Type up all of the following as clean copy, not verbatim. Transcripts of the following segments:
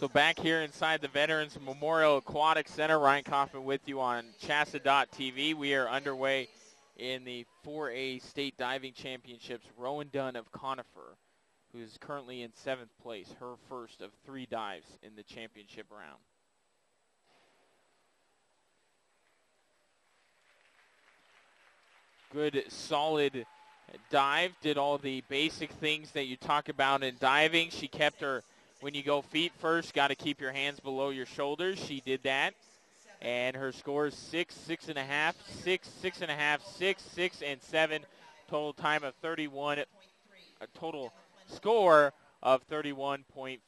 So back here inside the Veterans Memorial Aquatic Center, Ryan Kaufman with you on CHSAA.tv. We are underway in the 4A State Diving Championships. Rowan Dunn of Conifer, who is currently in 7th place, her first of 3 dives in the championship round. Good, solid dive. Did all the basic things that you talk about in diving. She kept her, when you go feet first, got to keep your hands below your shoulders. She did that. And her score is 6, 6.5, 6, 6.5, 6, 6, and 7. Total time of 31, a total score of 31.45.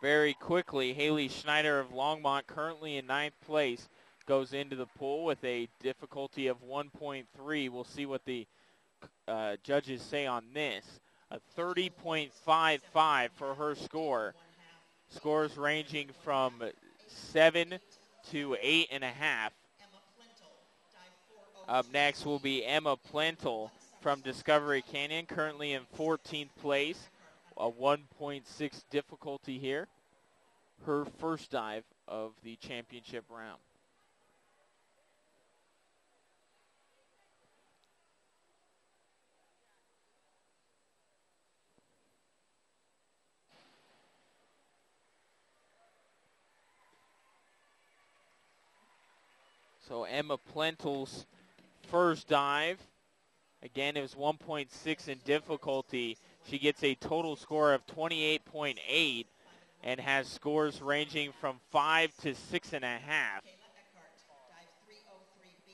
Very quickly, Haley Schneider of Longmont, currently in 9th place, goes into the pool with a difficulty of 1.3. We'll see what the judges say on this. A 30.55 for her score. Scores ranging from 7 to 8.5. Up next will be Emma Plenti from Discovery Canyon, currently in 14th place. A 1.6 difficulty here. Her first dive of the championship round. So Emma Plenti's first dive. Again, it was 1.6 in difficulty. She gets a total score of 28.8 and has scores ranging from 5 to 6.5.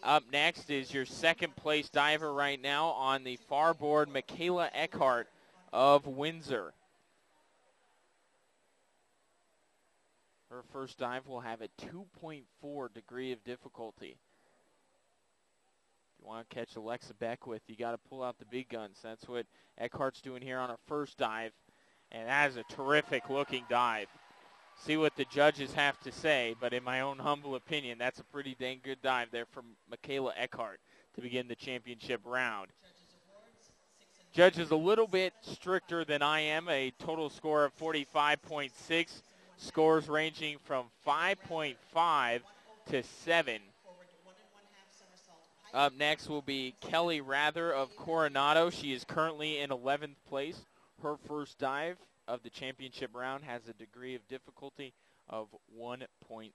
Up next is your second place diver right now on the far board, Mikhaila Eckhardt of Windsor. Her first dive will have a 2.4 degree of difficulty. If you want to catch Alexa Beckwith, you got to pull out the big guns. That's what Eckhardt's doing here on her first dive. And that is a terrific looking dive. See what the judges have to say, but in my own humble opinion, that's a pretty dang good dive there from Mikhaila Eckhardt to begin the championship round. Judges a little bit stricter than I am, a total score of 45.6, scores ranging from 5.5 to 7. Up next will be Kellye Rather of Coronado. She is currently in 11th place. Her first dive of the championship round has a degree of difficulty of 1.7.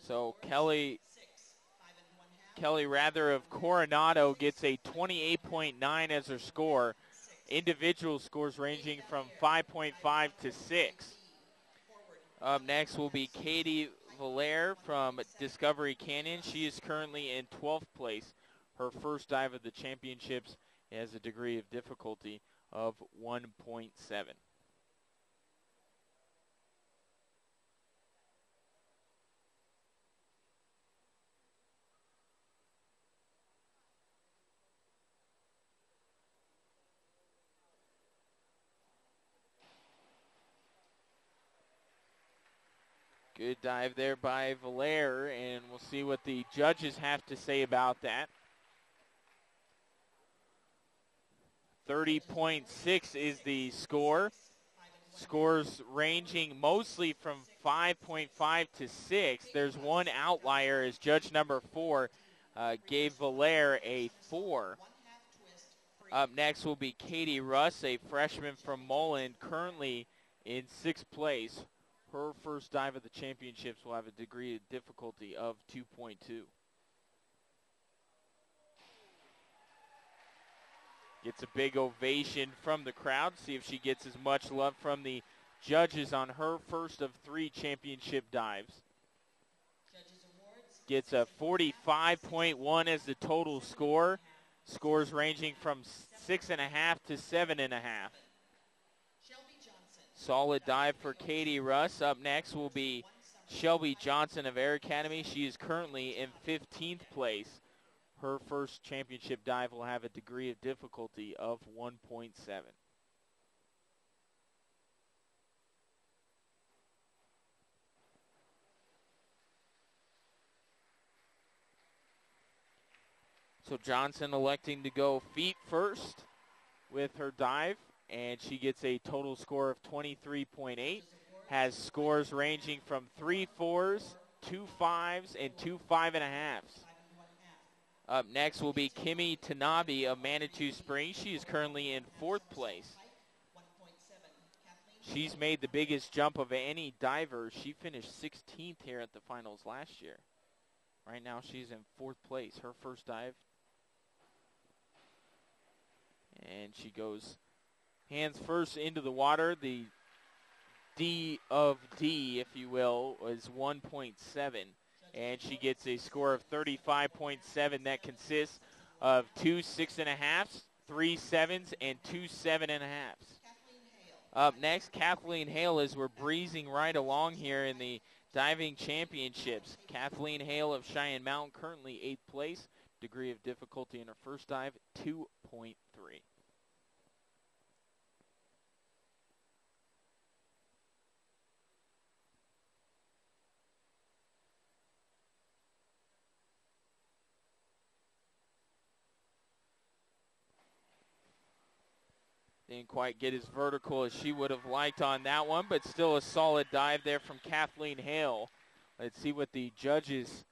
So Kellye Rather of Coronado gets a 28.9 as her score. Individual scores ranging from 5.5 to 6. Up next will be Kaydee Valliere from Discovery Canyon. She is currently in 12th place. Her first dive of the championships has a degree of difficulty of 1.7. Good dive there by Valliere, and we'll see what the judges have to say about that. 30.6 is the score. Scores ranging mostly from 5.5 to 6. There's one outlier as judge number 4 gave Valliere a 4. Up next will be Kaydee Russ, a freshman from Mullen, currently in 6th place. Her first dive of the championships will have a degree of difficulty of 2.2. Gets a big ovation from the crowd. See if she gets as much love from the judges on her first of 3 championship dives. Gets a 45.1 as the total score. Scores ranging from 6.5 to 7.5. Solid dive for Kaydee Russ. Up next will be Shelby Johnson of Air Academy. She is currently in 15th place. her first championship dive will have a degree of difficulty of 1.7. So Johnson electing to go feet first with her dive, and she gets a total score of 23.8. Has scores ranging from 3 4s, 2 5s, and 2 5.5s. Up next will be Kimi Tanabe of Manitou Springs. She is currently in 4th place. She's made the biggest jump of any diver. She finished 16th here at the finals last year. Right now she's in 4th place, her first dive. And she goes hands first into the water. The D of D, if you will, is 1.7. And she gets a score of 35.7 that consists of 2 6.5s, 3 7s, and 2 7.5s. Up next, Kathleen Hale, as we're breezing right along here in the diving championships. Kathleen Hale of Cheyenne Mountain, currently 8th place. Degree of difficulty in her first dive, 2.3. Didn't quite get as vertical as she would have liked on that one, but still a solid dive there from Kathleen Hale. Let's see what the judges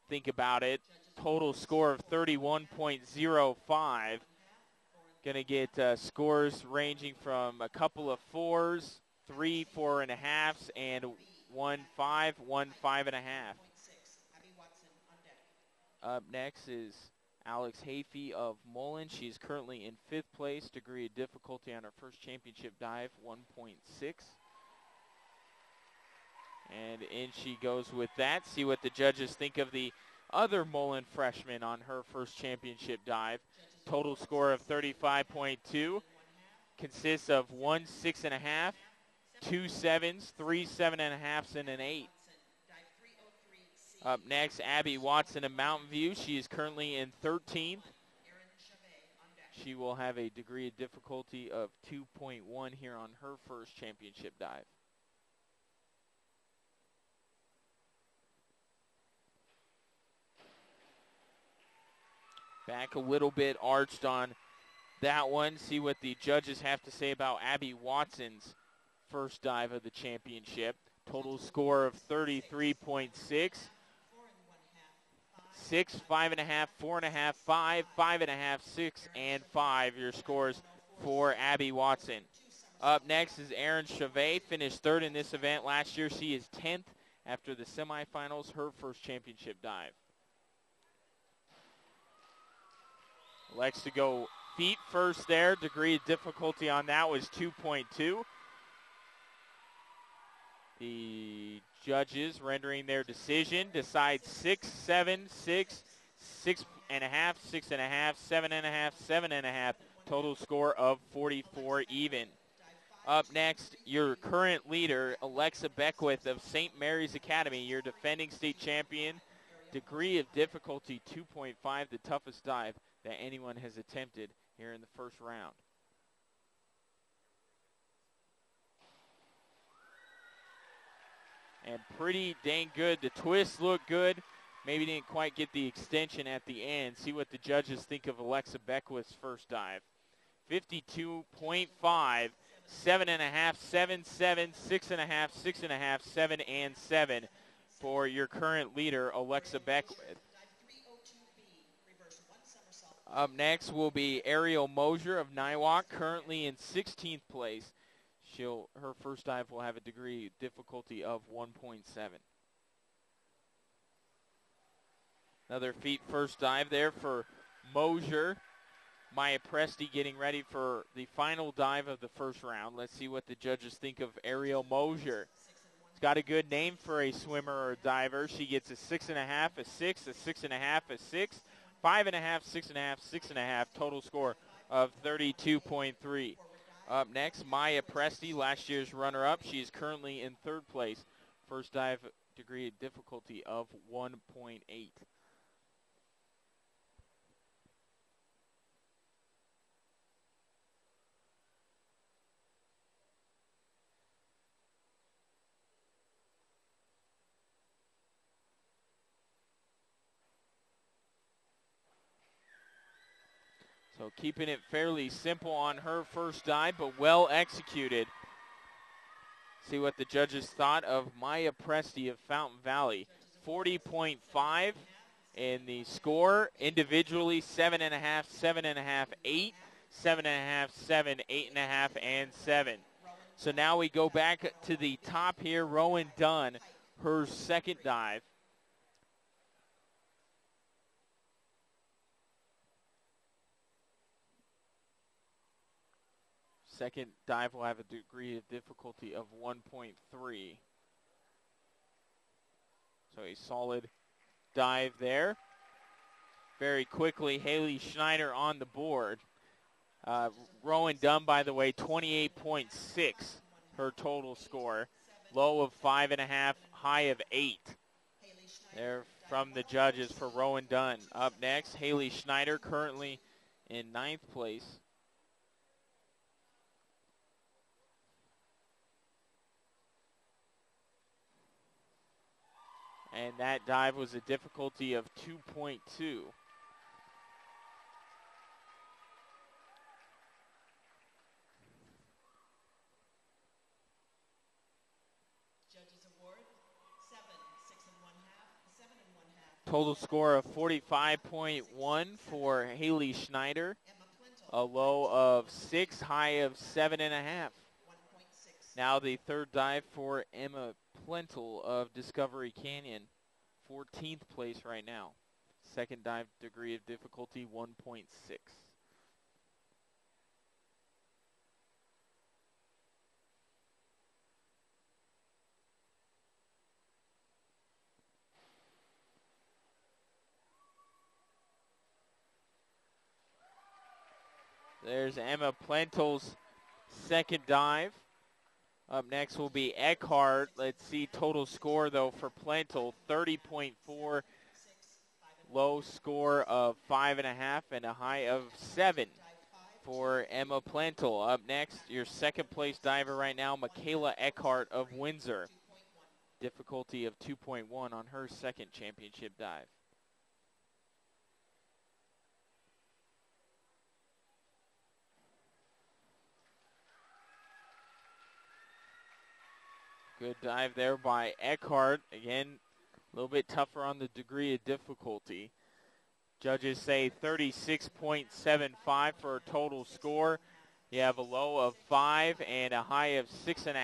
think about it. Total score of 31.05. Going to get scores ranging from a couple of 4s, 3 4.5s, and 1 5, 1 5.5. Up next is Alex Hafey of Mullen. She's currently in 5th place. Degree of difficulty on her first championship dive, 1.6. And in she goes with that. See what the judges think of the other Mullen freshman on her first championship dive. Total score of 35.2. Consists of 1 6.5, 2 7s, 3 7.5s, and an 8. Up next, Abby Watson of Mountain View. She is currently in 13th. She will have a degree of difficulty of 2.1 here on her first championship dive. Back a little bit arched on that one. See what the judges have to say about Abby Watson's first dive of the championship. Total score of 33.6. 6, 5.5, 4.5, 5, 5.5, 6, and 5. Your scores for Abby Watson. Up next is Erin Chavet. Finished 3rd in this event last year. She is 10th after the semifinals, her first championship dive. Likes to go feet first there. Degree of difficulty on that was 2.2. The judges rendering their decision decide 6, 7, 6, 6.5, 6.5, 7.5, 7.5. Total score of 44 even. Up next, your current leader, Alexa Beckwith of St. Mary's Academy, your defending state champion. Degree of difficulty 2.5, the toughest dive that anyone has attempted here in the first round. And pretty dang good. The twists look good. Maybe didn't quite get the extension at the end. See what the judges think of Alexa Beckwith's first dive. 52.5, 7.5, 7, 7, 6.5, 6.5, 7, and 7 for your current leader, Alexa Beckwith. Up next will be Ariel Mosier of Niwot, currently in 16th place. Her first dive will have a degree difficulty of 1.7. Another feet first dive there for Mosier. Maya Presti getting ready for the final dive of the first round. Let's see what the judges think of Ariel Mosier. It's got a good name for a swimmer or a diver. She gets a 6.5, a 6, a 6.5, a 6, 5.5, 6.5, 6.5. Total score of 32.3. Up next, Maya Presti, last year's runner-up. She is currently in 3rd place. First dive degree of difficulty of 1.8. So keeping it fairly simple on her first dive, but well executed. See what the judges thought of Maya Presti of Fountain Valley. 40.5 in the score. Individually, 7.5, 7.5, 8, 7.5, 7, 8.5, and 7. So now we go back to the top here. Rowan Dunn, her second dive. Second dive will have a degree of difficulty of 1.3. So a solid dive there. Very quickly, Hale Schneider on the board. Rowan Dunn, by the way, 28.6 her total score. Low of 5.5, high of 8. There from the judges for Rowan Dunn. Up next, Hale Schneider, currently in 9th place. And that dive was a difficulty of 2.2. Total score of 45.1 for Hale Schneider. A low of 6, high of 7.5. Now the third dive for Emma Plentel of Discovery Canyon. 14th place right now. Second dive degree of difficulty 1.6. There's Emma Plentel's second dive. Up next will be Eckhardt. Let's see total score, though, for Plentel. 30.4, low score of 5.5, and a high of 7 for Emma Plentel. Up next, your second place diver right now, Mikhaila Eckhardt of Windsor. Difficulty of 2.1 on her second championship dive. Good dive there by Eckhardt. Again, a little bit tougher on the degree of difficulty. Judges say 36.75 for a total score. You have a low of 5 and a high of 6.5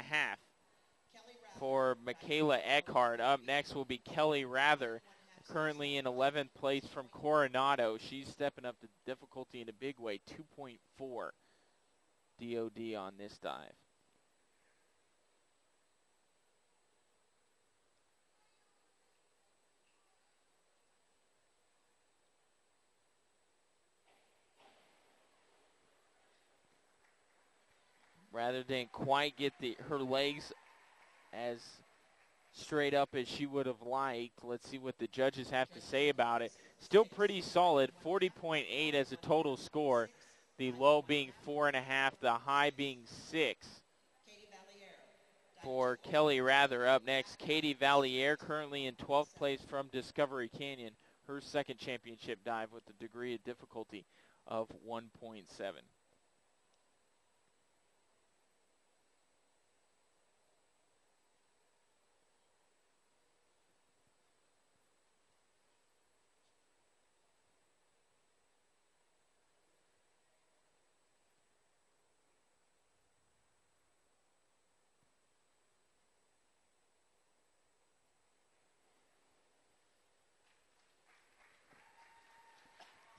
for Mikhaila Eckhardt. Up next will be Kellye Rather, currently in 11th place from Coronado. She's stepping up the difficulty in a big way, 2.4 DOD on this dive. Rather didn't quite get her legs as straight up as she would have liked. Let's see what the judges have to say about it. Still pretty solid, 40.8 as a total score. The low being 4.5, the high being 6 for Kellye Rather. Up next, Kaydee Valliere, currently in 12th place from Discovery Canyon. Her second championship dive with a degree of difficulty of 1.7.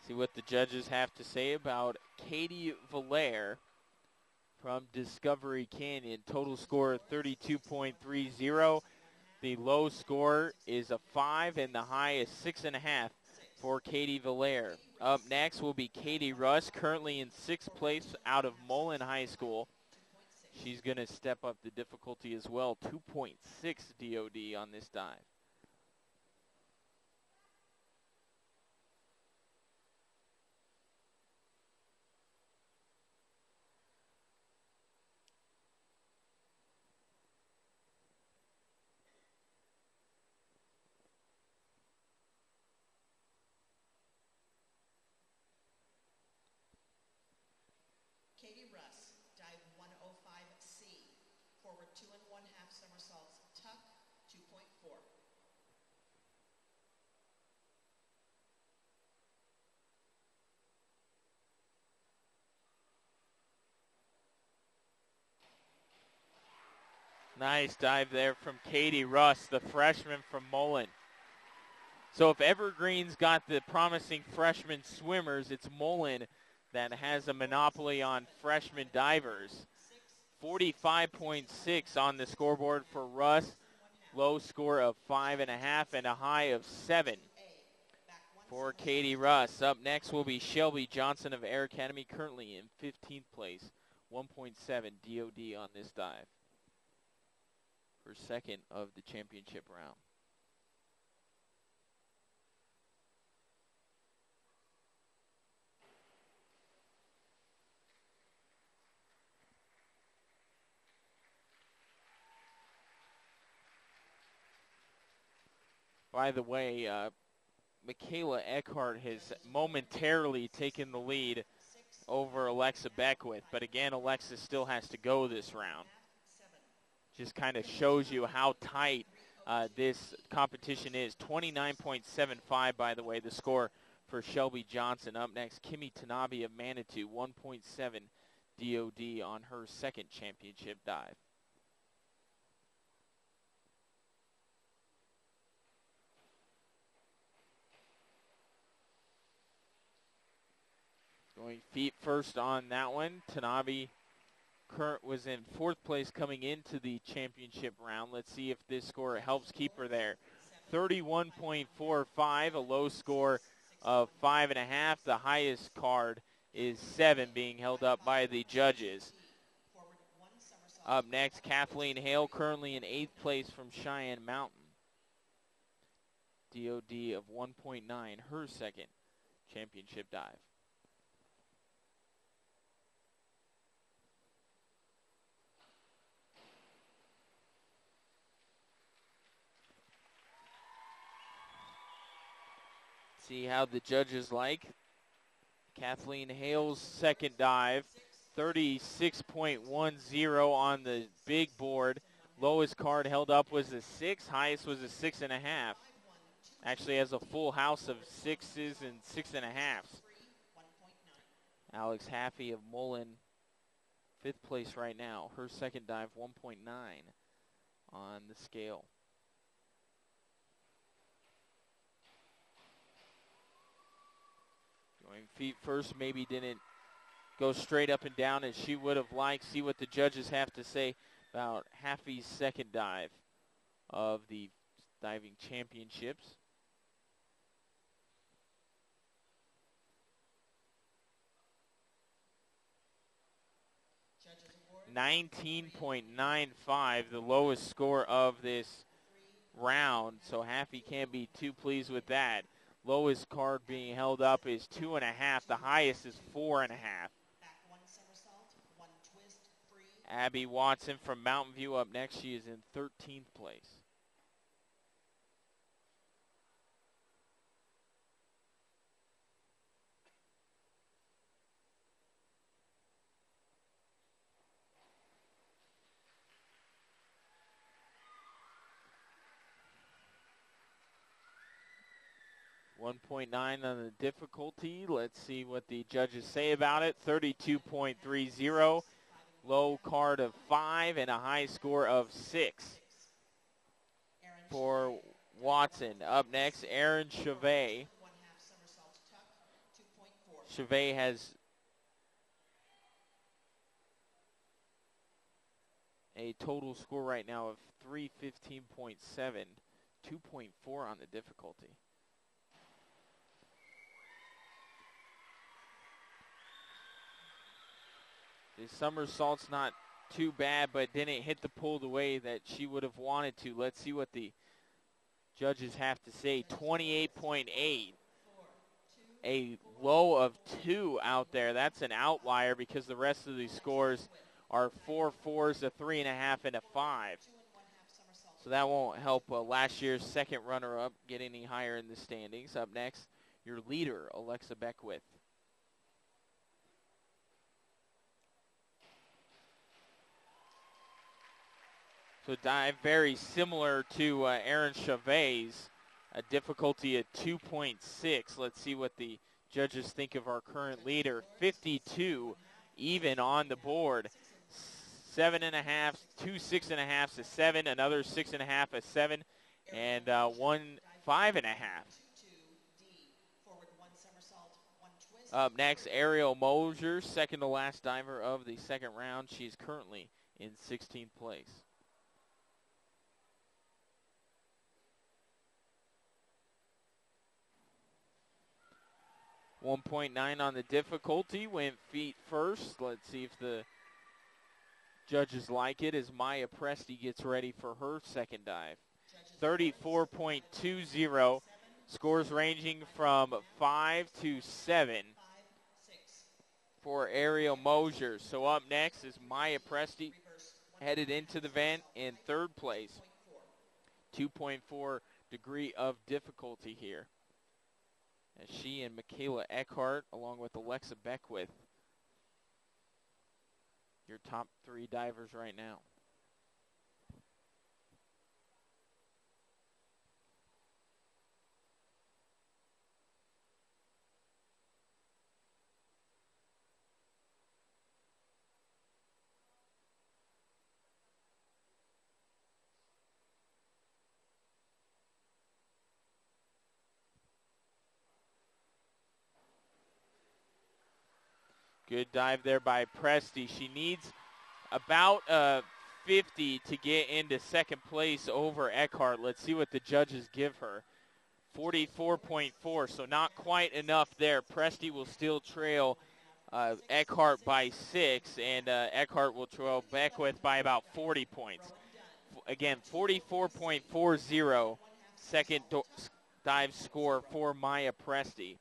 See what the judges have to say about Kaydee Valliere from Discovery Canyon. Total score of 32.30. The low score is a 5 and the high is 6.5 for Kaydee Valliere. Up next will be Katie Russ, currently in 6th place out of Mullen High School. She's going to step up the difficulty as well, 2.6 DOD on this dive. Nice dive there from Kaydee Russ, the freshman from Mullen. So if Evergreen's got the promising freshman swimmers, it's Mullen that has a monopoly on freshman divers. 45.6 on the scoreboard for Russ. Low score of 5.5 and a high of 7 for Kaydee Russ. Up next will be Shelby Johnson of Air Academy, currently in 15th place. 1.7 DOD on this dive. For second of the championship round. By the way, Mikhaila Eckhardt has momentarily taken the lead over Alexa Beckwith, but again, Alexa still has to go this round. Just kind of shows you how tight this competition is. 29.75, by the way, the score for Shelby Johnson. Up next, Kimi Tanabe of Manitou, 1.7 DOD on her second championship dive. Going feet first on that one. Tanabe was in 4th place coming into the championship round. Let's see if this score helps keep her there. 31.45, a low score of 5.5. The highest card is 7, being held up by the judges. Up next, Kathleen Hale, currently in 8th place from Cheyenne Mountain. DOD of 1.9, her second championship dive. See how the judges like. Kathleen Hale's second dive, 36.10 on the big board. Lowest card held up was a 6, highest was a 6.5. Actually has a full house of 6s and 6.5s. Alex Hafey of Mullen, 5th place right now. Her second dive, 1.9 on the scale. Going feet first, maybe didn't go straight up and down as she would have liked. See what the judges have to say about Hafey's second dive of the diving championships. $19.95, the lowest score of this round, so Hafey can't be too pleased with that. Lowest card being held up is 2.5. The highest is 4.5. Abby Watson from Mountain View up next. She is in 13th place. $1.9 on the difficulty. Let's see what the judges say about it. 32.30. Low card of 5 and a high score of 6 for Watson. Up next, Erin Chavet. Chavet has a total score right now of 315.7, 2.4 on the difficulty. The somersault's not too bad, but didn't hit the pool the way that she would have wanted to. Let's see what the judges have to say. 28.8. A low of 2 out there. That's an outlier because the rest of these scores are 4 4s, a 3.5, and a 5. So that won't help last year's second runner-up get any higher in the standings. Up next, your leader, Alexa Beckwith. So dive very similar to Erin Chavet's, a difficulty at 2.6. Let's see what the judges think of our current leader. 52 even on the board. 7.5, 2 6.5 a 7, another 6.5 a 7, and one 5.5. Up next, Ariel Mosier, second to last diver of the second round. She's currently in 16th place. .9 on the difficulty, went feet first. Let's see if the judges like it as Maya Presti gets ready for her second dive. 34.20, scores ranging from 5 to 7 for Ariel Mosier. So up next is Maya Presti, headed into the event in third place. 2.4 degree of difficulty here, as she and Mikhaila Eckhardt, along with Alexa Beckwith, your top three divers right now. Good dive there by Presti. She needs about 50 to get into second place over Eckhardt. Let's see what the judges give her. 44.4, so not quite enough there. Presti will still trail Eckhardt by 6, and Eckhardt will trail Beckwith by about 40 points. Again, 44.40, second dive score for Maya Presti.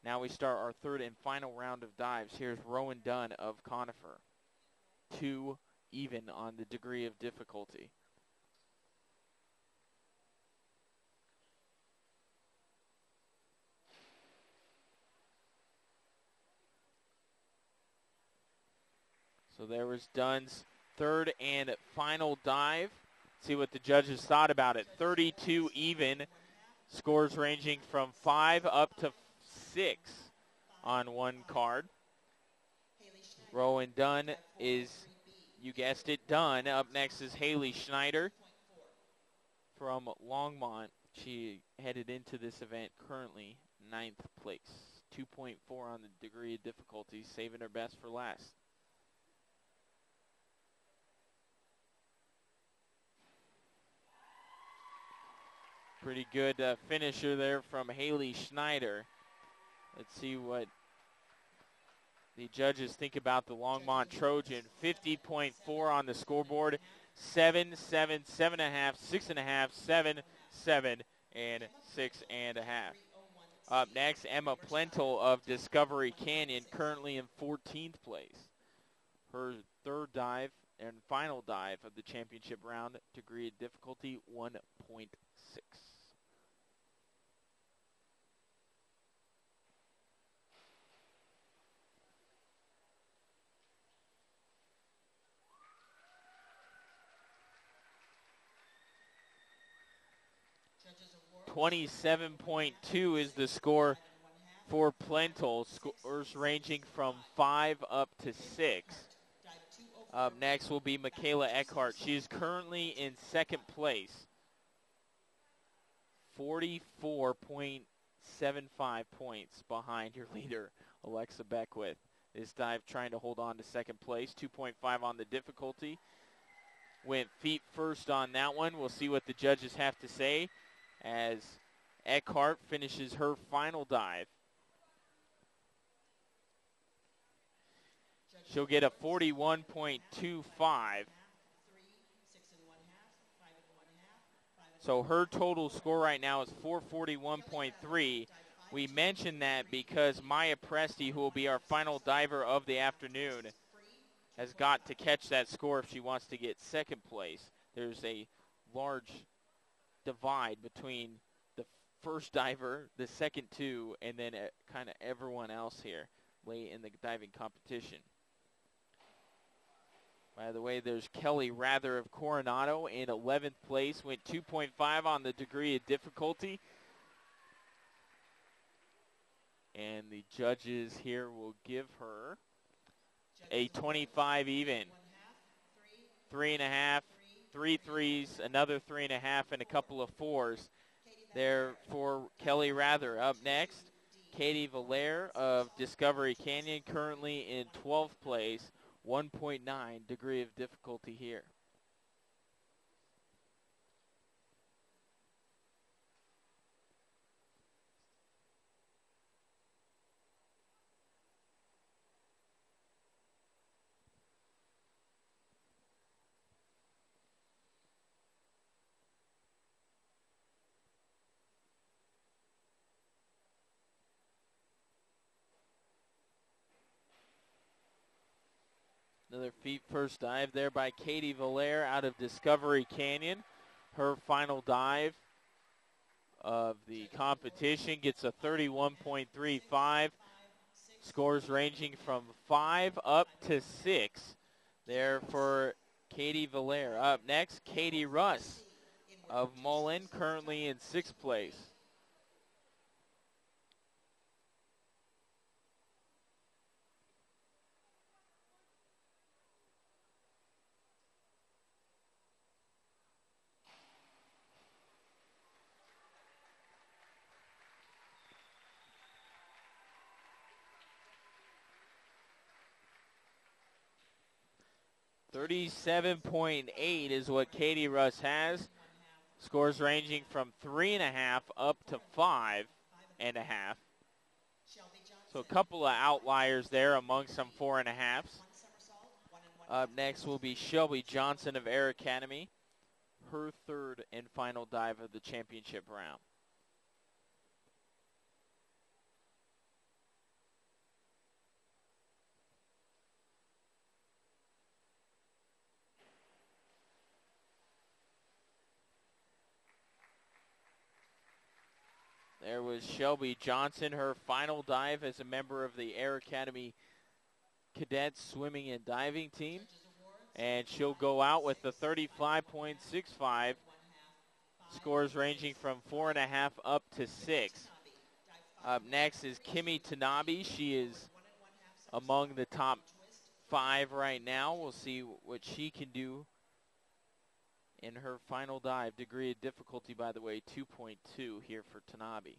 Now we start our third and final round of dives. Here's Rowan Dunn of Conifer. 2 even on the degree of difficulty. So there was Dunn's third and final dive. See what the judges thought about it. 32 even, scores ranging from 5 up to 6 on one card. Rowan Dunn is, you guessed it, done. Up next is Hale Schneider from Longmont. She headed into this event currently 9th place. 2.4 on the degree of difficulty, saving her best for last. Pretty good finisher there from Hale Schneider. Let's see what the judges think about the Longmont Trojan. 50.4 on the scoreboard. 7, 7, 7.5, 6.5, 7, 7, and 6.5. Up next, Emma Plentel of Discovery Canyon, currently in 14th place. Her third dive and final dive of the championship round, degree of difficulty 1.6. 27.2 is the score for Plentel. Scores ranging from 5 up to 6. Up next will be Mikhaila Eckhardt. She is currently in second place. 44.75 points behind your leader, Alexa Beckwith. This dive trying to hold on to second place. 2.5 on the difficulty. Went feet first on that one. We'll see what the judges have to say as Eckhardt finishes her final dive. She'll get a 41.25. So her total score right now is 441.3. We mentioned that because Maya Presti, who will be our final diver of the afternoon, has got to catch that score if she wants to get second place. There's a large divide between the first diver, the second two, and then kind of everyone else here late in the diving competition. By the way, there's Kellye Rather of Coronado in 11th place, went 2.5 on the degree of difficulty. And the judges here will give her a 25 even. 3.5, 3 threes, another 3.5, and a couple of fours there for Kellye Rather. Up next, Valliere of Discovery Canyon, currently in 12th place, 1.9 degree of difficulty here. Another feet first dive there by Valliere out of Discovery Canyon. Her final dive of the competition gets a 31.35. Scores ranging from 5 up to 6 there for Valliere. Up next, Russ of Mullen, currently in 6th place. .37.8 is what Russ has. Scores ranging from 3.5 up to 5.5. So a couple of outliers there among some 4.5s. Up next will be Shelby Johnson of Air Academy, her third and final dive of the championship round. There was Shelby Johnson, her final dive as a member of the Air Academy Cadets Swimming and Diving Team. And she'll go out with the 35.65, scores ranging from 4.5 up to 6. Up next is Kimi Tanabe. She is among the top 5 right now. We'll see what she can do in her final dive. Degree of difficulty, by the way, 2.2 here for Tanabe.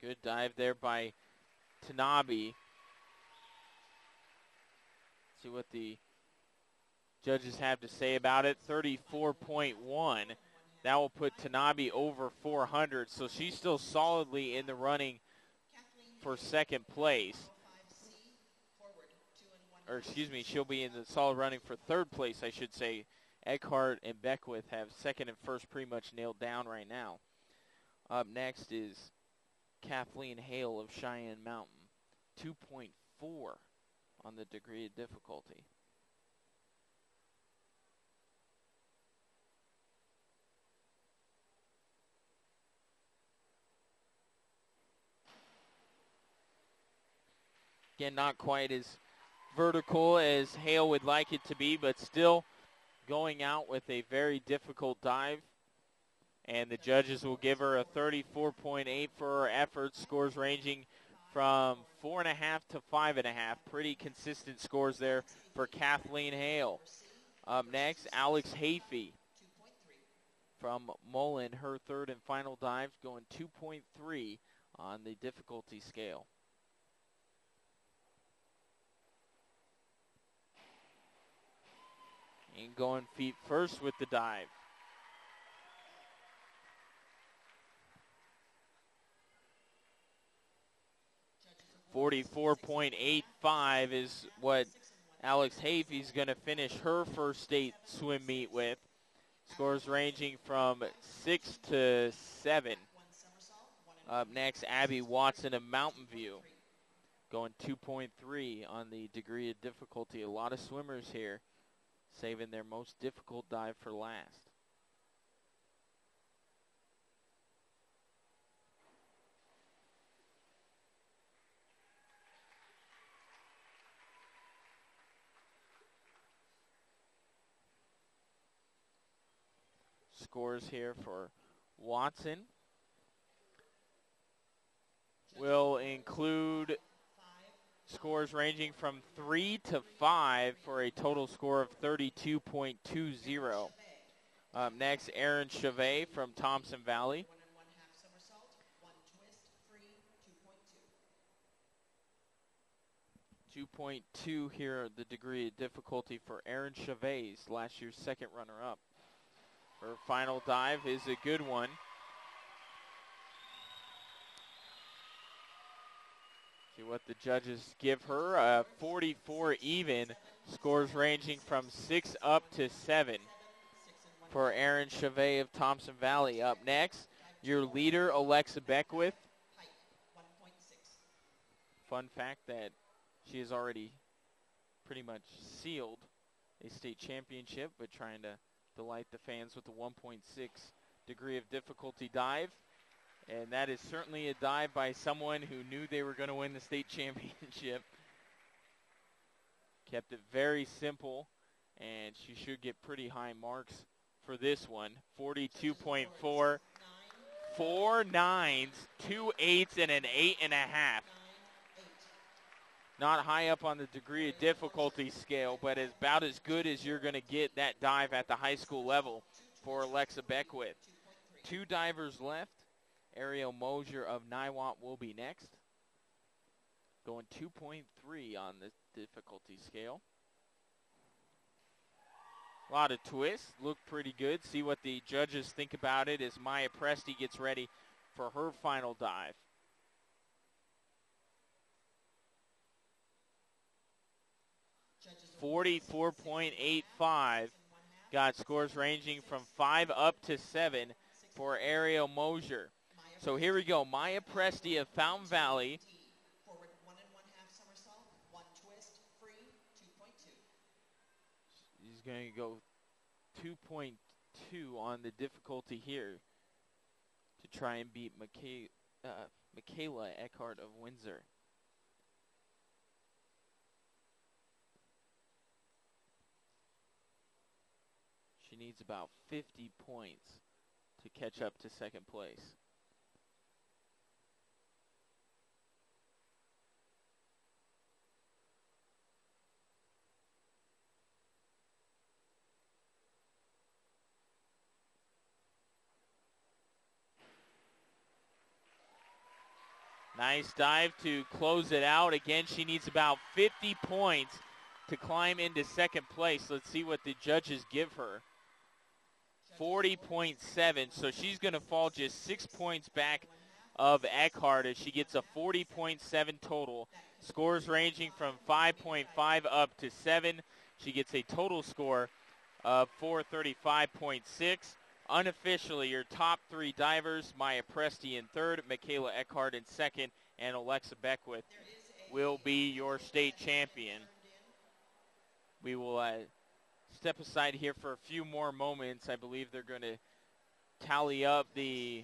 Good dive there by Tanabe. See what the judges have to say about it. 34.1. That will put Tanabe over 400. So she's still solidly in the running for second place. Or excuse me, she'll be in the solid running for third place, I should say. Eckhardt and Beckwith have second and first pretty much nailed down right now. Up next is Kathleen Hale of Cheyenne Mountain. 2.4 on the degree of difficulty. Again, not quite as vertical as Hale would like it to be, but still going out with a very difficult dive. And the judges will give her a 34.8 for her efforts, scores ranging from 4.5 to 5.5. Pretty consistent scores there for Kathleen Hale. Up next, Alex Hafey from Mullen, her third and final dive, going 2.3 on the difficulty scale. And going feet first with the dive. .44.85 is what Alex Hafey's going to finish her first state swim meet with. Scores ranging from 6 to 7. Up next, Abby Watson of Mountain View, going 2.3 on the degree of difficulty. A lot of swimmers here saving their most difficult dive for last. scores here for Watson. Will include scores ranging from 3 to 5 for a total score of 32.20. Next, Erin Chavet from Thompson Valley. 2.2 here, the degree of difficulty for Erin Chavet, last year's second runner-up. Her final dive is a good one. See what the judges give her. 44 even, scores ranging from 6 up to 7 for Erin Chavet of Thompson Valley. Up next, your leader, Alexa Beckwith. Fun fact that she has already pretty much sealed a state championship, but trying to delight the fans with the 1.6 degree of difficulty dive. And that is certainly a dive by someone who knew they were going to win the state championship. Kept it very simple, and she should get pretty high marks for this one. 42.4, 4 9s, 2 8s, and an 8.5. Not high up on the degree of difficulty scale, but about as good as you're going to get that dive at the high school level for Alexa Beckwith. 2 divers left. Ariel Mosier of Niwot will be next. Going 2.3 on the difficulty scale. A lot of twists. Look pretty good. See what the judges think about it as Maya Presti gets ready for her final dive. .84.85. Got scores ranging from 5 up to 7 for Ariel Mosier. So here we go. Maya Presti of Fountain Valley. He's going to go 2.2 on the difficulty here to try and beat Mikhaila Eckhardt of Windsor. She needs about 50 points to catch up to second place. Nice dive to close it out. Again, she needs about 50 points to climb into second place. Let's see what the judges give her. 40.7, so she's going to fall just 6 points back of Eckhardt as she gets a 40.7 total. Scores ranging from 5.5 up to 7. She gets a total score of 435.6. Unofficially, your top 3 divers, Maya Presti in third, Mikhaila Eckhardt in second, and Alexa Beckwith will be your state champion. We will step aside here for a few more moments. I believe they're going to tally up the